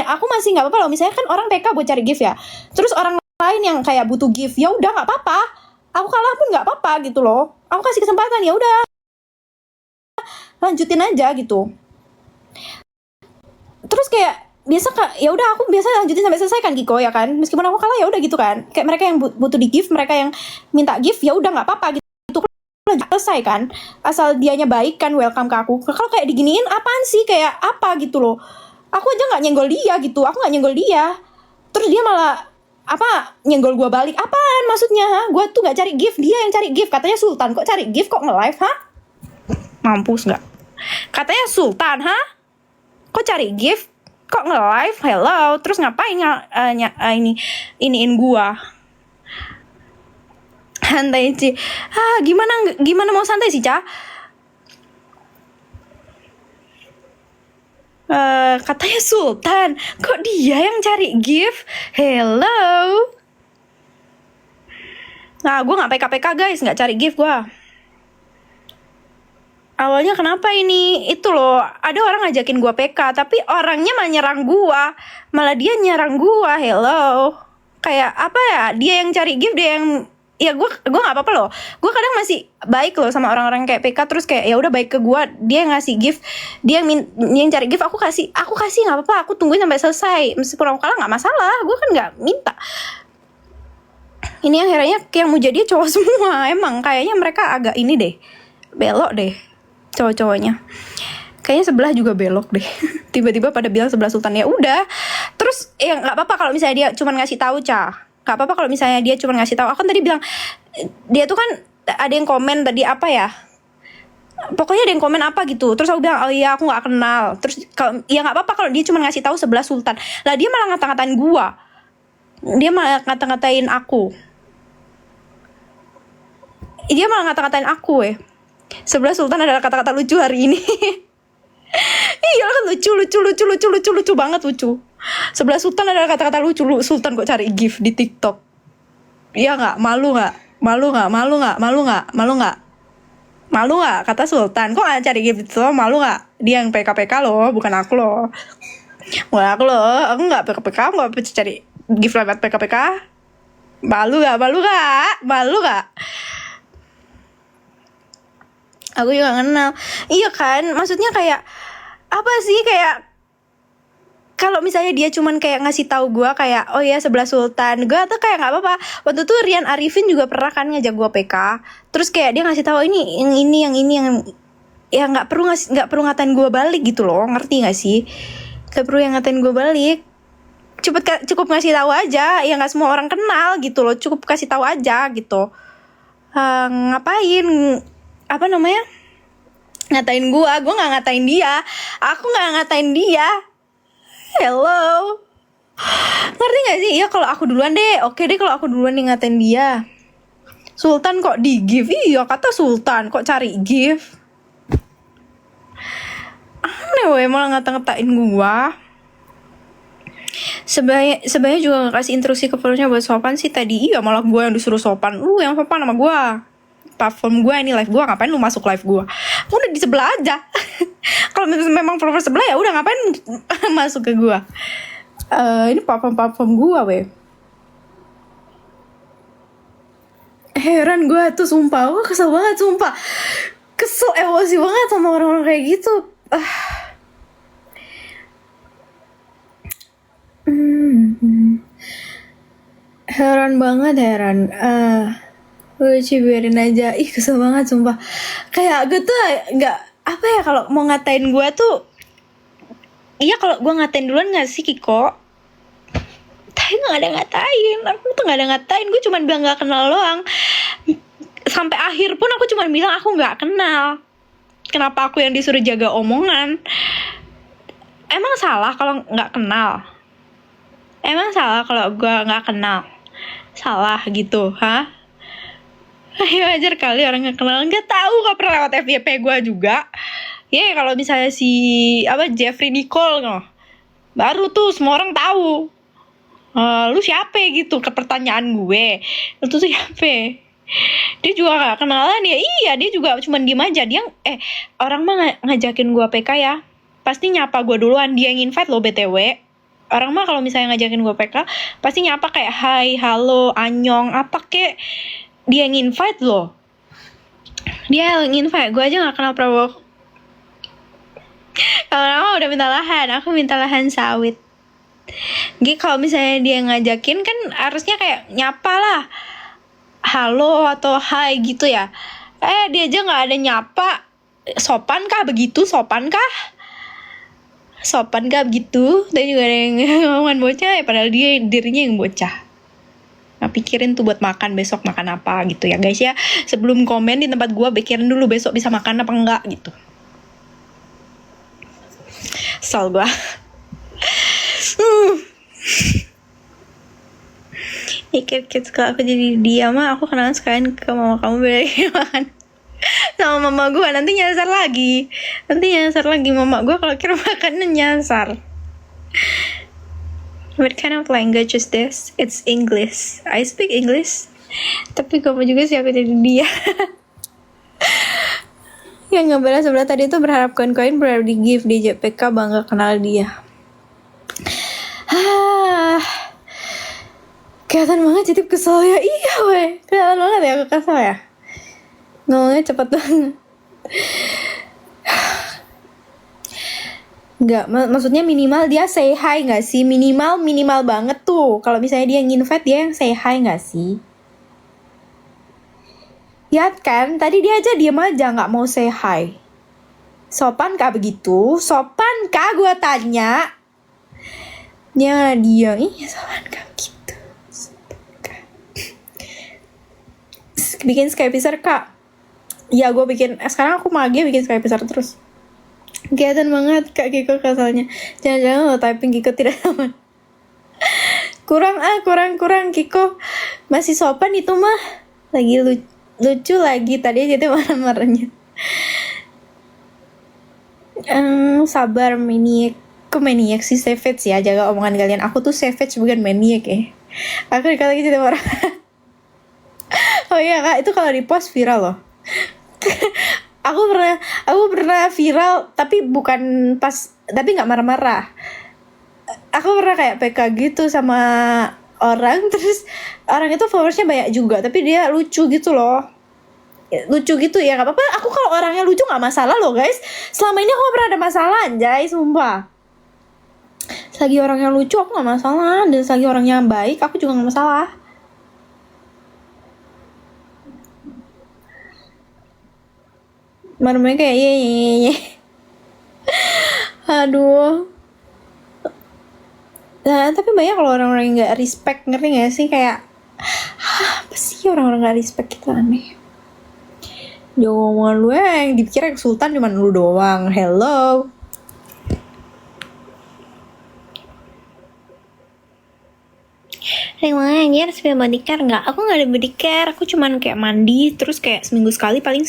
aku masih nggak apa-apa loh. Misalnya kan orang PK buat cari gift ya, terus orang lain yang kayak butuh gift, ya udah nggak apa-apa, aku kalah pun nggak apa-apa gitu loh. Aku kasih kesempatan, ya udah lanjutin aja gitu. Terus kayak biasa ya udah aku biasa lanjutin sampai selesai kan Kiko ya kan, meskipun aku kalah ya udah gitu kan. Kayak mereka yang butuh di gift, mereka yang minta gift, ya udah nggak apa-apa gitu, selesai kan, asal dianya baik kan, welcome ke aku. Kalau kayak diginiin apaan sih, kayak apa gitu loh. Aku aja nggak nyenggol dia gitu, aku nggak nyenggol dia, terus dia malah apa nyenggol gue balik. Apaan maksudnya? Gue tuh nggak cari gift, dia yang cari gift. Katanya Sultan kok cari gift, kok nge-live, mampus nggak? Katanya Sultan, kok cari gift, kok nge-live, hello, terus ngapain iniin gua. Santai sih. Gimana mau santai sih, Ca? Katanya Sultan, kok dia yang cari gift? Hello. Nah, gue nggak PK guys, nggak cari gift gue. Awalnya kenapa ini? Itu loh, ada orang ngajakin gue PK, tapi orangnya malah nyerang gue. Malah dia nyerang gue, hello. Kayak apa ya, dia yang cari gift, dia yang... Ya gue nggak apa-apa loh. Gue kadang masih baik loh sama orang-orang kayak PK, terus kayak ya udah baik ke gue. Dia yang ngasih gift, dia yang cari gift, aku kasih nggak apa-apa. Aku tungguin sampai selesai. Meskipun aku kalah nggak masalah, gue kan nggak minta. Ini yang akhirnya yang mau jadi cowok semua. Emang kayaknya mereka agak ini deh, belok deh cowok-cowoknya. Kayaknya sebelah juga belok deh. Tiba-tiba pada bilang sebelah Sultan, ya udah. Terus ya nggak apa-apa kalau misalnya dia cuma ngasih tahu, Ca. Nggak apa-apa kalau misalnya dia cuma ngasih tahu. Aku kan tadi bilang dia tuh kan ada yang komen tadi apa ya? Pokoknya ada yang komen apa gitu. Terus aku bilang, oh iya aku nggak kenal. Terus kalau ya nggak apa-apa kalau dia cuma ngasih tahu sebelah Sultan. Lah dia malah ngata-ngatain gua. Dia malah ngata-ngatain aku. Dia malah ngata-ngatain aku Sebelah Sultan adalah kata-kata lucu hari ini. Iya kan, lucu banget, lucu. Sebelah Sultan adalah kata-kata lucu. Sultan kok cari gift di TikTok. Iya nggak? Malu nggak kata Sultan, kok nggak cari gift itu? Malu nggak? Dia yang PK loh, bukan aku loh. Aku nggak PK, nggak cari gift lewat PK. Malu nggak? Aku juga kenal. Iya kan, maksudnya kayak apa sih, kayak kalau misalnya dia cuman kayak ngasih tahu gue kayak oh ya sebelah Sultan, gue tuh kayak nggak apa-apa. Waktu tuh Rian Arifin juga pernah kan ngajak gue PK, terus kayak dia ngasih tahu yang ya nggak perlu ngatain gue balik gitu loh, ngerti nggak sih? Nggak perlu yang ngatain gue balik. Cukup ngasih tahu aja, ya nggak semua orang kenal gitu loh, cukup kasih tahu aja gitu. Ngapain apa namanya ngatain gue nggak ngatain dia, aku nggak ngatain dia. Hello, ngerti nggak sih? Ya kalau aku duluan deh, oke deh kalau aku duluan nih ngatain dia. Sultan kok di gift, iya kata Sultan kok cari gift. Aneh malah ngata-ngatain gue. Sebenarnya juga gak kasih instruksi ke followersnya buat sopan sih tadi. Iya malah gue yang disuruh sopan, lu yang sopan sama gue. Platform gue ini live gue, ngapain lu masuk live gue? Udah di sebelah aja. Kalau memang follower sebelah ya udah ngapain masuk ke gue? Ini platform gue heran gue tuh sumpah, gue kesel banget sumpah, kesel emosi banget sama orang-orang kayak gitu. Heran banget. Udah biarin aja. Ih kesel banget sumpah. Kayak gue tuh gak apa ya, kalau mau ngatain gue tuh, iya kalau gue ngatain duluan gak sih Kiko? Tapi gak ada ngatain. Aku tuh gak ada ngatain, gue cuma bilang gak kenal doang. Sampai akhir pun aku cuma bilang aku gak kenal. Kenapa aku yang disuruh jaga omongan? Emang salah kalau gak kenal? Emang salah kalau gue gak kenal? Salah gitu, Ayo ajar kali orang gak kenal. Gak tahu, gak pernah lewat FYP gue juga. Ya kalau misalnya si Jeffrey Nicole baru tuh semua orang tahu. Lu siapa gitu ke pertanyaan gue. Lu tuh siapa? Dia juga gak kenalan ya. Iya dia juga cuma diem aja. Dia orang mah ngajakin gue PK ya, pasti nyapa gue duluan. Dia yang invite lo BTW. Orang mah kalau misalnya ngajakin gue PK pasti nyapa kayak hai, halo, anyong, apa kek. Dia nge-invite loh. Dia nge-invite, gue aja gak kenal Prabowo. Kalau nama udah minta lahan, aku minta lahan sawit. Jadi kalau misalnya dia ngajakin kan harusnya kayak nyapa lah, halo atau hai gitu ya. Dia aja nggak ada nyapa. Sopan kah begitu? Sopan kah begitu? Dan juga ada yang ngomongan bocah ya, padahal dirinya yang bocah. Nah, pikirin tuh buat makan besok makan apa gitu ya guys ya. Sebelum komen di tempat gua, pikirin dulu besok bisa makan apa enggak gitu. Kesel gua. Kit kalau aku jadi dia mah aku kenalan sekalian ke mama kamu beli makan sama mama gue. Nanti nyasar lagi mama gue kalau kira makanan nyasar. What kind of language is this? It's English. I speak English. Tapi gak mau juga sih aku jadi dia. Yang ngebalas sebelah tadi tuh berharap koin-koin berharap di gift di JPK, bangga kenal dia. Kelihatan banget jadi kesel ya. Iya weh, kelihatan banget ya aku kesel ya. Ngomongnya cepet banget. Enggak, maksudnya minimal dia say hi gak sih? Minimal banget tuh. Kalau misalnya dia nge-invite, dia yang say hi gak sih? Lihat kan, tadi dia aja diem aja gak mau say hi. Sopan kah begitu? Sopan kah gue tanya? Dia sopan kah begitu? Bikin Skypeacer kak. Ya gue bikin. Sekarang aku magia bikin Skypeacer terus. Kelihatan banget Kak Kiko kesalnya. Jangan-jangan lo typing Kiko tidak aman. Kurang Kiko. Masih sopan itu mah. Lagi lucu lagi. Tadi jadi marah-marahnya. Sabar maniac. Kok maniac sih? Savage ya. Jaga omongan kalian. Aku tuh savage bukan maniac ya. Aku dikata lagi jadi marah. Oh iya kak, itu kalau di post viral loh. aku pernah viral tapi bukan pas, tapi nggak marah-marah. Aku pernah kayak PK gitu sama orang, terus orang itu followersnya banyak juga, tapi dia lucu gitu loh. Lucu gitu ya, nggak apa-apa. Aku kalau orangnya lucu nggak masalah loh guys. Selama ini aku gak pernah ada masalah anjay, sumpah. Selagi orangnya lucu aku nggak masalah, dan selagi orangnya baik aku juga nggak masalah. Marmanya kayak ye. Aduh. Nah, tapi banyak kalau orang-orang yang gak respect, ngerti gak sih? Kayak apa sih orang-orang gak respect, itu aneh. Jangan ngomong lu yang dipikir Sultan cuma lu doang. Hello. Emang anjir sepeda body care gak? Aku gak ada body care. Aku cuman kayak mandi, terus kayak seminggu sekali paling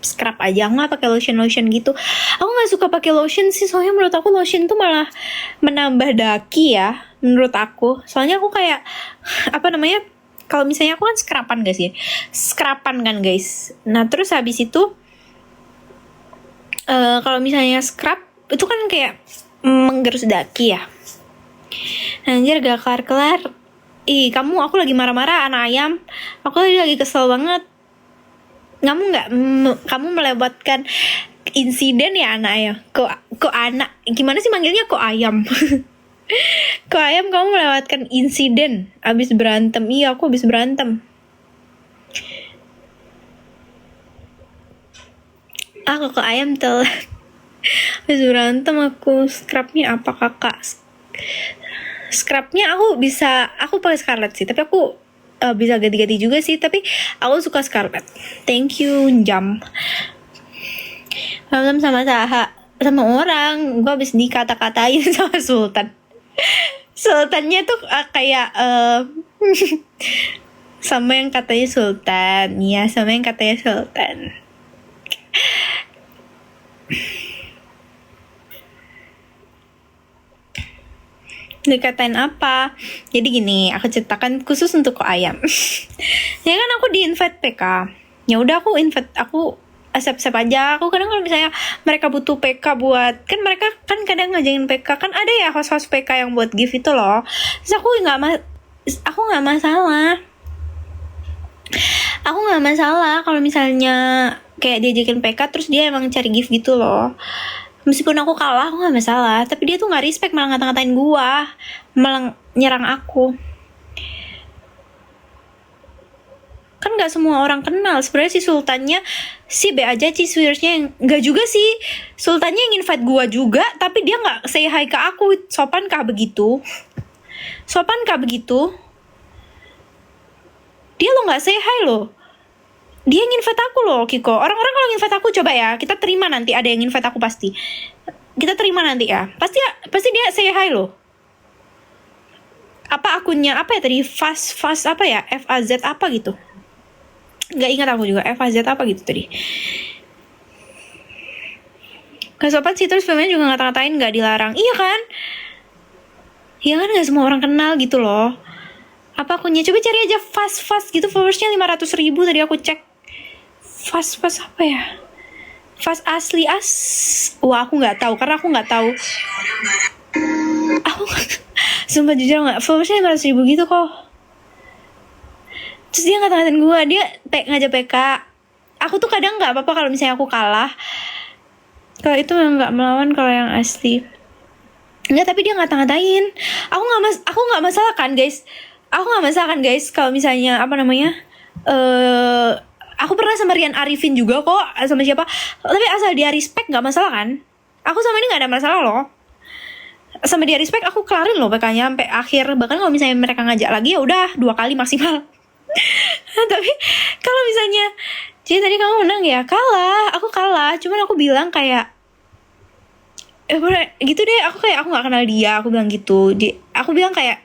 scrub aja, nggak pakai lotion gitu. Aku nggak suka pakai lotion sih, soalnya menurut aku lotion tuh malah menambah daki ya, menurut aku. Soalnya aku kayak apa namanya, kalau misalnya aku kan scruban kan guys. Nah terus habis itu kalau misalnya scrub itu kan kayak menggerus daki ya. Anjir gak kelar. Aku lagi marah-marah anak ayam. Aku lagi kesel banget. Kamu melewatkan insiden ya anak ayam. Kok anak, gimana sih manggilnya, kok ayam? Kok ayam kamu melewatkan insiden abis berantem. Iya aku abis berantem. Kok ayam telat. Abis berantem aku. Scrubnya apa kakak? Scrubnya aku pakai Scarlett sih, tapi aku bisa ganti-ganti juga sih, tapi aku suka Scarlett. Thank you jam. Malam sama orang, gue habis dikata-katain sama Sultan. Sultannya tuh kayak sama yang katanya Sultan. Ya, sama yang katanya Sultan. Dikatain apa? Jadi gini, aku ceritakan khusus untuk kok ayam. Ya kan aku di invite PK. Ya udah aku invite, aku accept aja. Aku kadang kalau misalnya mereka butuh PK buat, kan mereka kan kadang ngajakin PK, kan ada ya host PK yang buat gift itu loh. Terus aku nggak masalah. Aku nggak masalah kalau misalnya kayak diajakin PK terus dia emang cari gift gitu loh. Meskipun aku kalah, aku nggak masalah. Tapi dia tuh nggak respect, malah ngata-ngatain gua, malah nyerang aku. Kan nggak semua orang kenal sebenarnya si sultannya, si B aja cheesewirsnya yang nggak juga sih, sultannya yang invite gua juga tapi dia nggak say hi ke aku. Sopan kah begitu? Dia lo nggak say hi lo, dia yang invite aku loh Kiko. Orang-orang kalau invite aku, coba ya kita terima nanti ada yang invite aku, pasti kita terima nanti ya, pasti dia say hi loh. Apa akunnya apa ya tadi, fast apa ya, FAZ apa gitu, nggak ingat aku juga, FAZ apa gitu tadi. Gak sopan sih. Terus filmnya juga ngata-ngatain nggak dilarang. Iya kan nggak semua orang kenal gitu loh. Apa akunnya, coba cari aja fast gitu, followersnya 500.000 tadi aku cek. Fast apa ya, fast asli wah aku nggak tahu karena aku nggak tahu. Aku sumpah jujur nggak, followersnya 500.000 gitu kok. Terus dia ngata-ngatain gue, dia ngajak PK. Aku tuh kadang nggak apa-apa kalau misalnya aku kalah, kalau itu nggak melawan kalau yang asli. Enggak, tapi dia ngata-ngatain. Aku nggak masalah kan guys. Kalau misalnya apa namanya, aku pernah sama Rian Arifin juga kok, sama siapa. Tapi asal dia respect nggak masalah kan. Aku sama ini nggak ada masalah loh. Sama dia respect, aku kelarin loh PK-nya sampai akhir. Bahkan kalau misalnya mereka ngajak lagi ya udah 2 kali maksimal. Tapi kalau misalnya, jadi tadi kamu menang ya, aku kalah. Cuman aku bilang kayak, gitu deh. Aku nggak kenal dia. Aku bilang gitu. Aku bilang kayak,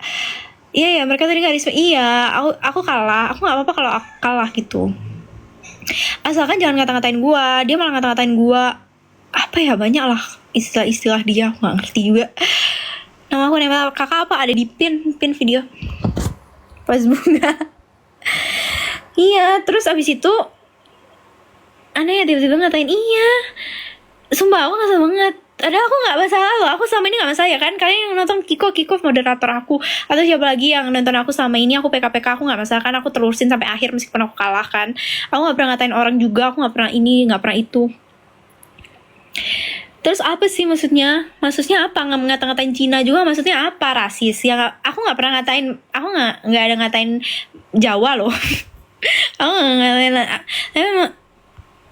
iya ya mereka tadi nggak respect. Iya, aku kalah. Aku nggak apa-apa kalau aku kalah gitu. Asalkan jangan ngata-ngatain gua. Dia malah ngata-ngatain gua. Apa ya, banyak lah istilah-istilah dia. Aku nggak ngerti juga. Nama aku nempel kakak apa ada di pin video pas bunga. Iya, terus abis itu aneh ya, tiba-tiba ngatain iya. Sumpah aku kesel banget. Padahal aku gak masalah loh, aku selama ini gak masalah ya kan. Kalian yang nonton Kiko moderator aku, atau siapa lagi yang nonton aku selama ini, aku PK aku gak masalah kan. Aku terusin sampai akhir meskipun aku kalah kan. Aku gak pernah ngatain orang juga, aku gak pernah ini, gak pernah itu. Terus apa sih maksudnya? Maksudnya apa? Ngata-ngatain Cina juga maksudnya apa? Rasis? Ya aku gak pernah ngatain, aku gak ada ngatain Jawa loh. Aku gak ngatain.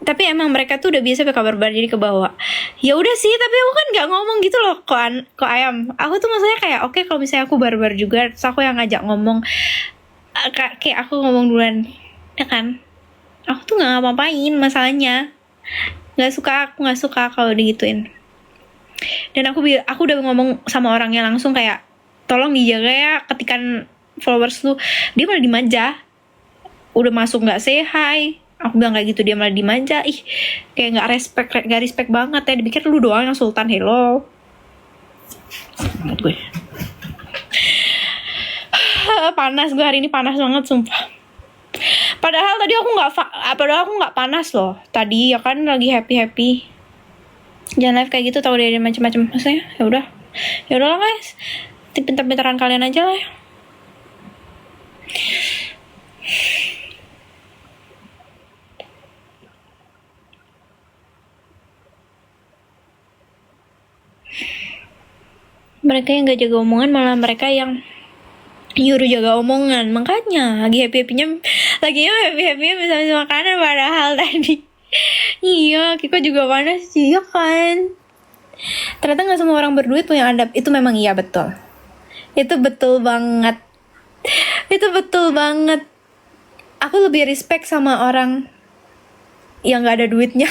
Tapi emang mereka tuh udah biasa PK barbar jadi ke bawah. Ya udah sih, tapi aku kan nggak ngomong gitu loh, kok ayam. Aku tuh maksudnya kayak oke, kalau misalnya aku barbar juga, terus aku yang ngajak ngomong, kayak aku ngomong duluan, ya kan? Aku tuh nggak ngapa-ngapain masalahnya. Aku nggak suka kalau digituin. Dan aku udah ngomong sama orangnya langsung kayak, tolong dijaga ya ketikan followers lu. Dia malah dimanja. Udah masuk nggak say hi. Aku bilang kayak gitu, dia malah dimanja. Ih, kayak gak respect banget ya. Dipikir lu doang yang sultan, hello. Menurut gue panas gue hari ini, panas banget sumpah. Padahal tadi aku nggak panas loh tadi ya kan, lagi happy. Jangan live kayak gitu, tau dari macam-macam. Maksudnya ya udahlah guys, pintar-pintaran kalian aja lah ya. Mereka yang gak jaga omongan, malah mereka yang nyuruh jaga omongan. Makanya lagi happy-happynya bisa makanan, padahal tadi iya Kiko juga panas sih ya kan. Ternyata gak semua orang berduit punya adab. Itu memang iya, betul. Itu betul banget. Aku lebih respect sama orang yang gak ada duitnya.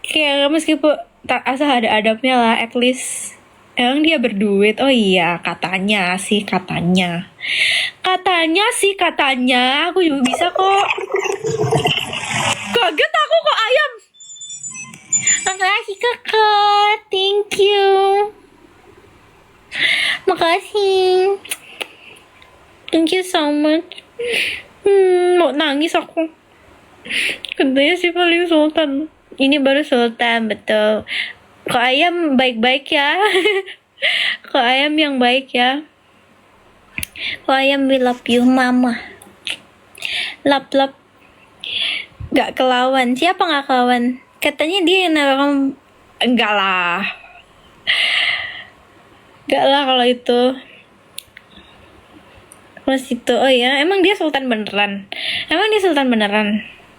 Kayak meskipun asal ada adabnya lah, at least. Emang dia berduit? Oh iya, katanya sih. Aku juga bisa kok. Kaget aku kok ayam. Makasih kakak, thank you. Makasih. Thank you so much. Mau nangis aku. Katanya sih paling sultan. Ini baru sultan, betul. Kok ayam baik-baik ya. Kok ayam yang baik ya. Kok ayam we love you mama. Lap. Gak kelawan. Siapa gak kelawan? Katanya dia yang naruh. Enggak lah. Enggak lah kalau itu. Mas itu, oh ya, emang dia sultan beneran?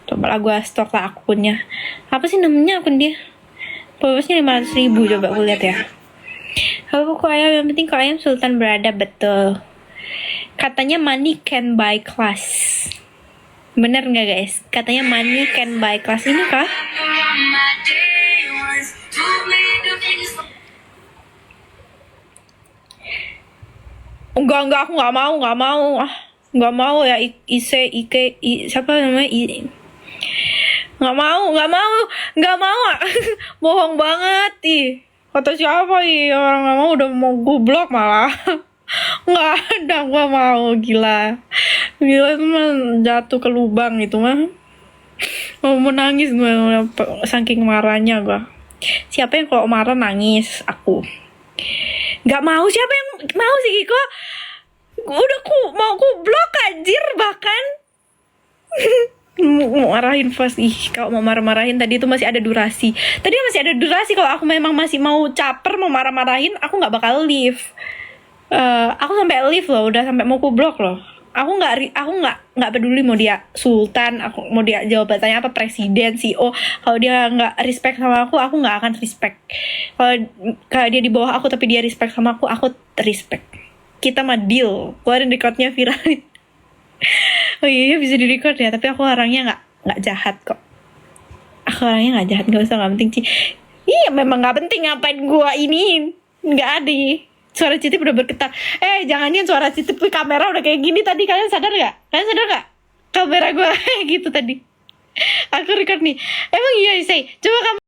Coba lah gue stok lah akunnya. Apa sih namanya akun dia? Followersnya 500.000, coba gue lihat ya. Kalau kok ayam, yang penting kok ayam sultan berada, betul. Katanya money can buy class. Bener nggak guys? Katanya money can buy class. Ini kah? Enggak, aku nggak mau. Nggak mau ya, siapa namanya? Nggak mau. Bohong banget ih. Kata siapa ih, orang nggak mau udah mau gue blok malah. Nggak ada, gue mau, gila itu mah jatuh ke lubang itu mah. Mau nangis gue, saking marahnya gue. Siapa yang kalau marah nangis? Aku. Nggak mau, siapa yang mau sih Kiko? Udah mau blok anjir bahkan. Mau marahin pas kalau mau marah-marahin tadi itu masih ada durasi. Kalau aku memang masih mau caper mau marah-marahin, aku nggak bakal leave. Aku sampai leave loh, udah sampai mau blok loh. Aku nggak peduli mau dia sultan, aku mau dia jabatannya apa, presiden, CEO. Kalau dia nggak respect sama aku nggak akan respect. Kalau dia di bawah aku tapi dia respect sama aku respect. Kita mah deal. Keluarin recordnya, viralin. Oh iya bisa di record ya, tapi aku orangnya nggak jahat kok. Aku orangnya nggak jahat, nggak penting sih. Iya memang nggak penting, ngapain gua ini nggak ada. Suara Citip udah bergetar. Jangan suara Citip di kamera udah kayak gini tadi. Kalian sadar gak? Kamera gue gitu tadi. Aku record nih. Emang iya sih. Coba kamu